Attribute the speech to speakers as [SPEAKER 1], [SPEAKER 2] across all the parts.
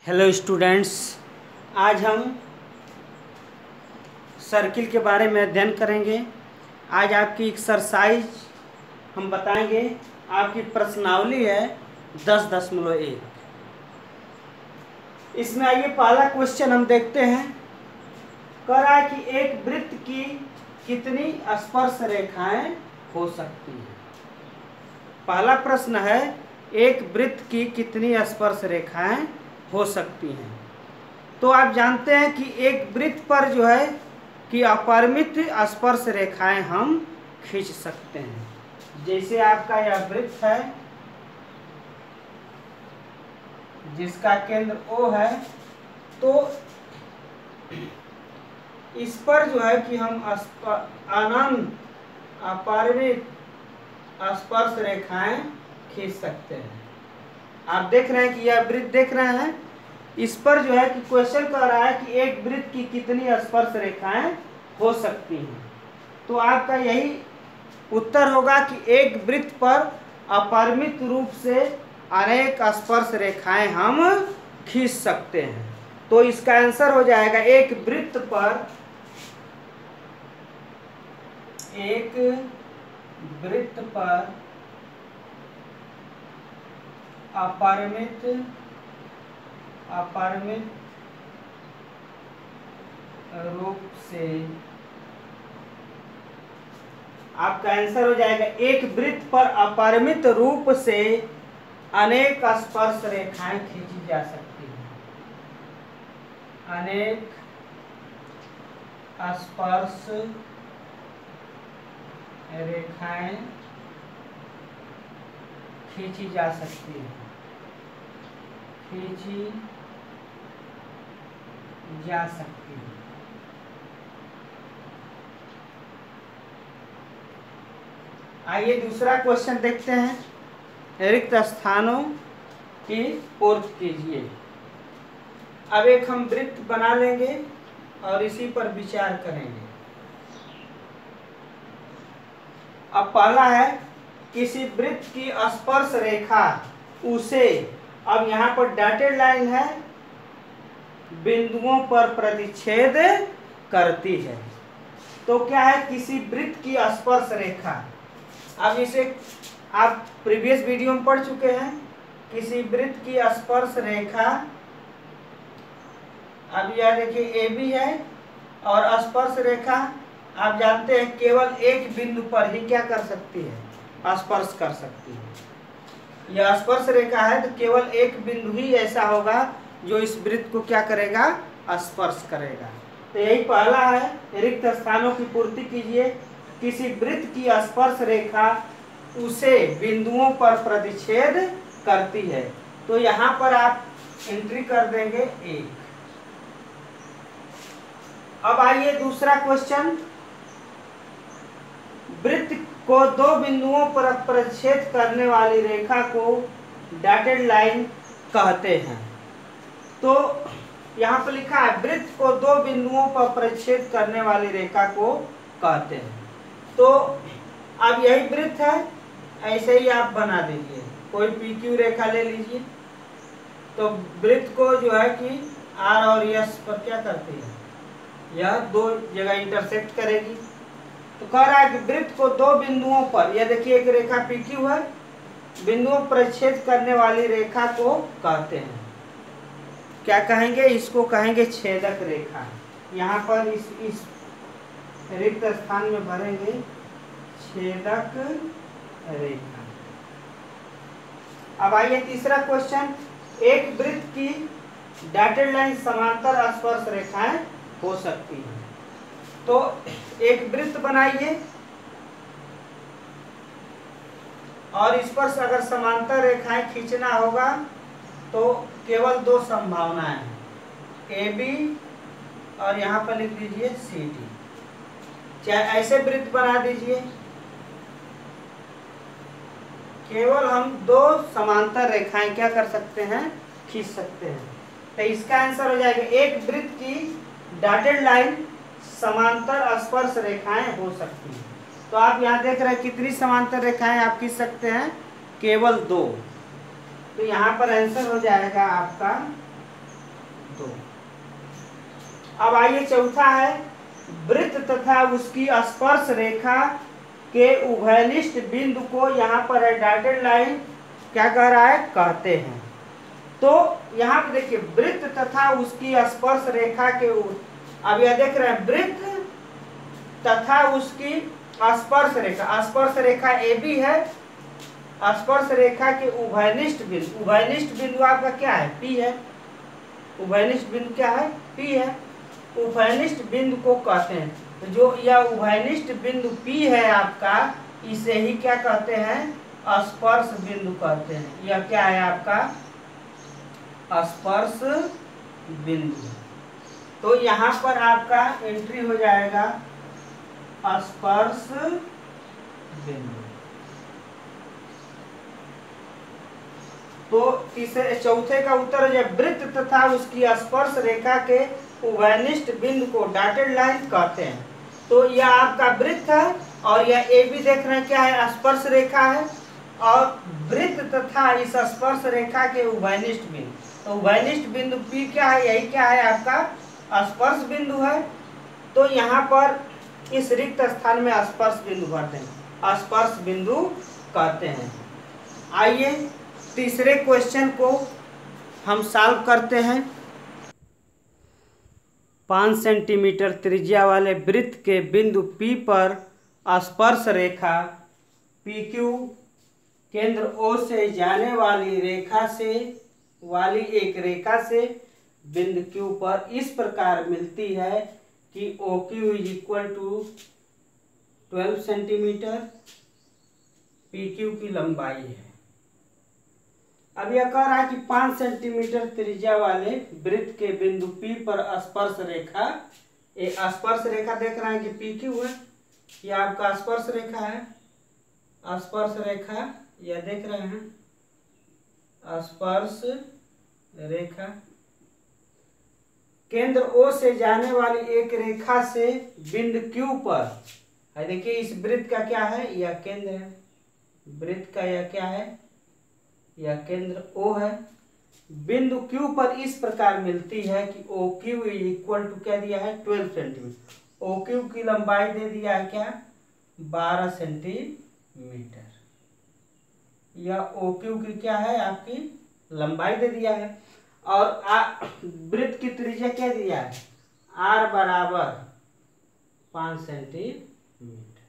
[SPEAKER 1] Hello students, आज हम circle के बारे में अध्ययन करेंगे। आज आपकी एक्सरसाइज हम बताएंगे। आपकी प्रश्नावली है 10.1। इसमें आइए पहला क्वेश्चन हम देखते हैं। कह रहा है कि एक वृत्त की कितनी स्पर्श रेखाएं हो सकती हैं। पहला प्रश्न है, एक वृत्त की कितनी स्पर्श रेखाएं हो सकती हैं। तो आप जानते हैं कि एक वृत्त पर जो है कि अपरिमित स्पर्श रेखाएं हम खींच सकते हैं। जैसे आपका यह वृत्त है जिसका केंद्र O है, तो इस पर जो है कि हम अनंत अपरिमित स्पर्श रेखाएं खींच सकते हैं। आप देख रहे हैं कि यह वृत्त देख रहे हैं, इस पर जो है कि क्वेश्चन कह रहा है कि एक वृत्त की कितनी स्पर्श रेखाएं हो सकती हैं। तो आपका यही उत्तर होगा कि एक वृत्त पर अपरिमित रूप से अनेक स्पर्श रेखाएं हम खींच सकते हैं। तो इसका आंसर हो जाएगा एक वृत्त पर अपरिमित रूप से, आपका आंसर हो जाएगा एक वृत्त पर अपरिमित रूप से अनेक स्पर्श रेखाएं खींची जा सकती हैं। अनेक स्पर्श रेखाएं खींची जा सकती है। आइए दूसरा क्वेश्चन देखते हैं। रिक्त स्थानों की पूर्ति कीजिए। अब एक हम वृत्त बना लेंगे और इसी पर विचार करेंगे। अब पहला है, किसी वृत्त की स्पर्श रेखा उसे, अब यहाँ पर डॉटेड लाइन है, बिंदुओं पर प्रतिच्छेद करती है। तो क्या है, किसी वृत्त की स्पर्श रेखा। अब इसे आप प्रीवियस वीडियो में पढ़ चुके हैं। किसी वृत्त की स्पर्श रेखा, अब यह देखिए AB है और स्पर्श रेखा आप जानते हैं केवल एक बिंदु पर ही क्या कर सकती है, स्पर्श कर सकती है। यह स्पर्श रेखा है तो केवल एक बिंदु ही ऐसा होगा जो इस वृत्त को क्या करेगा, स्पर्श करेगा। तो यही पहला है, रिक्त स्थानों की पूर्ति कीजिए। किसी वृत्त की स्पर्श रेखा उसे बिंदुओं पर प्रतिच्छेद करती है। तो यहाँ पर आप एंट्री कर देंगे 1। अब आइए दूसरा क्वेश्चन। वृत्त को दो बिंदुओं पर प्रतिच्छेद करने वाली रेखा को डॉटेड लाइन कहते हैं। तो यहाँ पर लिखा है वृत्त को दो बिंदुओं पर प्रतिच्छेद करने वाली रेखा को कहते हैं। तो अब यही वृत्त है, ऐसे ही आप बना दीजिए। कोई PQ रेखा ले लीजिए। तो वृत्त को जो है कि R और S पर क्या करती है, यह दो जगह इंटरसेक्ट करेगी। तो कह रहा है कि वृत्त को दो बिंदुओं पर, यह देखिए एक रेखा PQ है, बिंदुओं पर प्रतिच्छेद करने वाली रेखा को कहते हैं, क्या कहेंगे, इसको कहेंगे छेदक रेखा। यहाँ पर इस रिक्त स्थान में भरेंगे छेदक रेखा। अब आइए तीसरा क्वेश्चन। एक वृत्त की डॉटेड लाइन समांतर स्पर्श रेखाएं हो सकती हैं। तो एक वृत्त बनाइए और इस पर अगर समांतर रेखाएं खींचना होगा तो केवल दो संभावनाएं हैं, AB और यहाँ पर लिख दीजिए CD। चाहे ऐसे वृत्त बना दीजिए, केवल हम दो समांतर रेखाएं क्या कर सकते हैं, खींच सकते हैं। तो इसका आंसर हो जाएगा एक वृत्त की डॉटेड लाइन समांतर स्पर्श रेखाएं हो सकती हैं। तो आप यहाँ देख रहे हैं कितनी समांतर रेखाएं आप खींच सकते हैं, केवल 2। तो यहाँ पर आंसर हो जाएगा आपका 2। अब आइए चौथा है, वृत्त तथा उसकी स्पर्श रेखा के उभयनिष्ठ बिंदु को यहाँ पर है डॉटेड लाइन क्या कह रहा है, कहते हैं। तो यहाँ पे देखिए वृत्त तथा उसकी स्पर्श रेखा के अब यह देख रहे हैं वृत्त तथा उसकी स्पर्श रेखा ए बी है, स्पर्श रेखा के उभयनिष्ठ बिंदु आपका क्या है, पी है। उभयनिष्ठ बिंदु क्या है, पी है। उभयनिष्ठ बिंदु को कहते हैं। तो जो यह उभयनिष्ठ बिंदु पी है आपका, इसे ही क्या कहते हैं, स्पर्श बिंदु कहते हैं। यह क्या है आपका स्पर्श बिंदु। तो यहाँ पर आपका एंट्री हो जाएगा स्पर्श बिंदु। तो तीसरे चौथे का उत्तर है वृत्त तथा उसकी स्पर्श रेखा के उभयनिष्ठ बिंदु को डॉटेड लाइन कहते हैं। तो यह आपका वृत्त है और यह ए बी देख रहे हैं क्या है, स्पर्श रेखा है, और वृत्त तथा इस स्पर्श रेखा के उभयनिष्ठ बिंदु। तो उभयनिष्ठ बिंदु पी क्या है, यही क्या है आपका स्पर्श बिंदु है। तो यहाँ पर इस रिक्त स्थान में स्पर्श बिंदु भरते हैं, स्पर्श बिंदु कहते हैं। आइए तीसरे क्वेश्चन को हम सॉल्व करते हैं। 5 सेंटीमीटर त्रिज्या वाले वृत्त के बिंदु P पर स्पर्श रेखा PQ केंद्र O से जाने वाली एक रेखा से बिंदु Q पर इस प्रकार मिलती है कि OQ = 12 सेंटीमीटर, PQ की लंबाई है। अब यह कह रहा है कि 5 सेंटीमीटर त्रिज्या वाले वृत्त के बिंदु P पर स्पर्श रेखा, एक स्पर्श रेखा देख रहे हैं कि PQ है, यह आपका स्पर्श रेखा है। स्पर्श रेखा यह देख रहे हैं, स्पर्श रेखा केंद्र O से जाने वाली एक रेखा से बिंदु Q पर, देखिए इस वृत्त का क्या है, यह केंद्र है। वृत्त का यह क्या है, यह केंद्र O है। बिंदु Q पर इस प्रकार मिलती है कि OQ = क्या दिया है, 12 सेंटीमीटर। OQ की लंबाई दे दिया है क्या, 12 सेंटीमीटर। यह OQ की क्या है, आपकी लंबाई दे दिया है। और वृत्त की त्रिज्या क्या दिया है, R बराबर 5 सेंटीमीटर।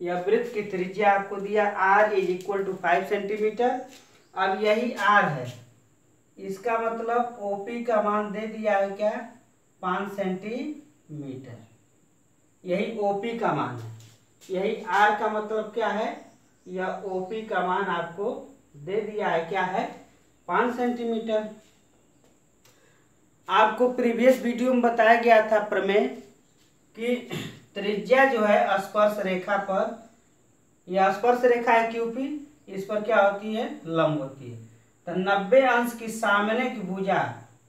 [SPEAKER 1] यह वृत्त की त्रिज्या आपको दिया R = 5 सेंटीमीटर। अब यही R है, इसका मतलब OP का मान दे दिया है क्या, 5 सेंटीमीटर। यही OP का मान है। यही R का मतलब क्या है, यह OP का मान आपको दे दिया है क्या है, 5 सेंटीमीटर। आपको प्रीवियस वीडियो में बताया गया था प्रमेय कि त्रिज्या जो है स्पर्श रेखा पर, यह स्पर्श रेखा है QP, इस पर क्या होती है, लंब होती है। तो 90 अंश की सामने की भुजा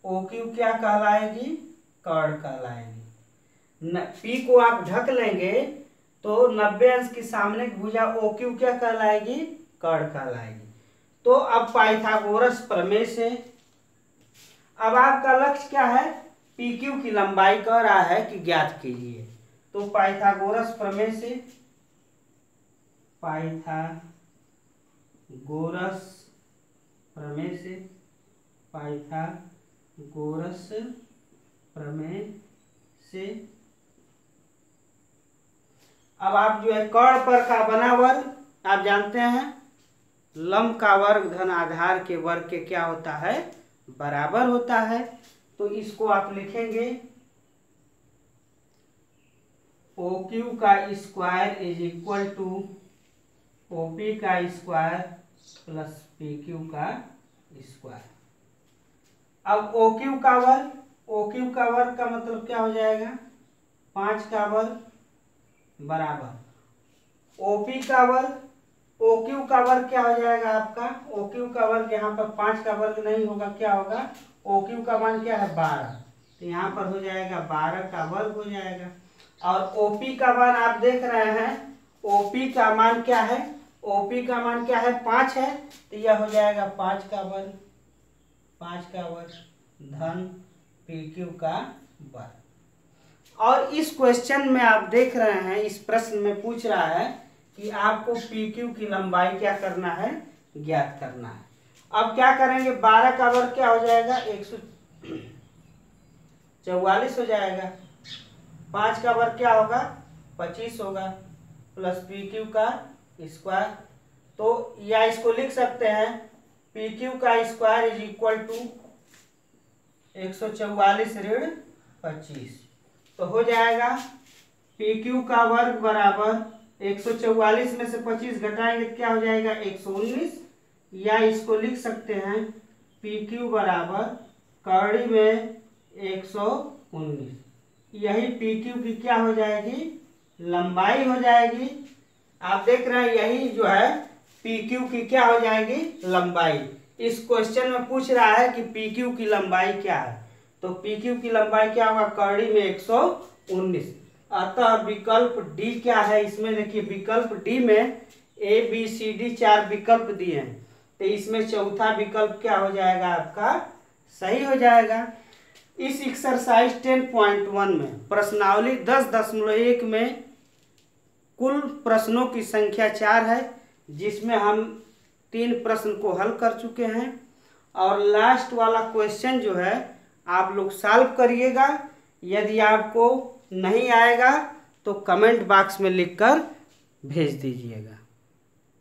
[SPEAKER 1] OQ क्या कहलाएगी, कर्ण कहलाएगी। P को आप ढक लेंगे तो 90 अंश की सामने की भुजा OQ क्या कहलाएगी, कर्ण कहलाएगी। तो अब पाइथागोरस प्रमेय से अब आपका लक्ष्य क्या है, PQ की लंबाई कह रहा है कि ज्ञात कीजिए। तो पाइथागोरस प्रमेय से, अब आप जो है कर्ण पर का बना वर्ग आप जानते हैं, लंब का वर्ग धन आधार के वर्ग के क्या होता है, बराबर होता है। तो इसको आप लिखेंगे OQ का स्क्वायर = OP का स्क्वायर प्लस PQ का स्क्वायर। अब OQ का वर्ग का मतलब क्या हो जाएगा, 5 का वर्ग बराबर OP का वर्ग। OQ का वर्ग क्या हो जाएगा आपका, OQ का वर्ग यहाँ पर 5 का वर्ग नहीं होगा, क्या होगा, OQ का मान क्या है, 12। तो यहाँ पर हो जाएगा 12 का वर्ग हो जाएगा। और OP का मान आप देख रहे हैं, OP का मान क्या है, OP का मान क्या है, 5 है। तो यह हो जाएगा 5 का वर्ग, 5 का वर्ग धन PQ का वर्ग। और इस क्वेश्चन में आप देख रहे हैं, इस प्रश्न में पूछ रहा है कि आपको PQ की लंबाई क्या करना है, ज्ञात करना है। अब क्या करेंगे, 12 का वर्ग क्या हो जाएगा, 144 हो जाएगा। 5 का वर्ग क्या होगा, 25 होगा, प्लस PQ का स्क्वायर। तो या इसको लिख सकते हैं PQ का स्क्वायर इज इक्वल टू 144 ऋण 25। तो हो जाएगा PQ का वर्ग बराबर 144 में से 25 घटाएंगे तो क्या हो जाएगा, 119। या इसको लिख सकते हैं PQ बराबर कड़ी में 119। यही PQ की क्या हो जाएगी, लंबाई हो जाएगी। आप देख रहे हैं यही जो है PQ की क्या हो जाएगी, लंबाई। इस क्वेश्चन में पूछ रहा है कि PQ की लंबाई क्या है, तो PQ की लंबाई क्या होगा, कड़ी में 119। अतः विकल्प डी क्या है, इसमें देखिए विकल्प डी में ABCD 4 विकल्प दिए हैं, तो इसमें चौथा विकल्प क्या हो जाएगा, आपका सही हो जाएगा। इस एक्सरसाइज 10.1 में प्रश्नावली 10.1 में कुल प्रश्नों की संख्या 4 है, जिसमें हम 3 प्रश्न को हल कर चुके हैं। और लास्ट वाला क्वेश्चन जो है आप लोग सॉल्व करिएगा। यदि आपको नहीं आएगा तो कमेंट बॉक्स में लिखकर भेज दीजिएगा।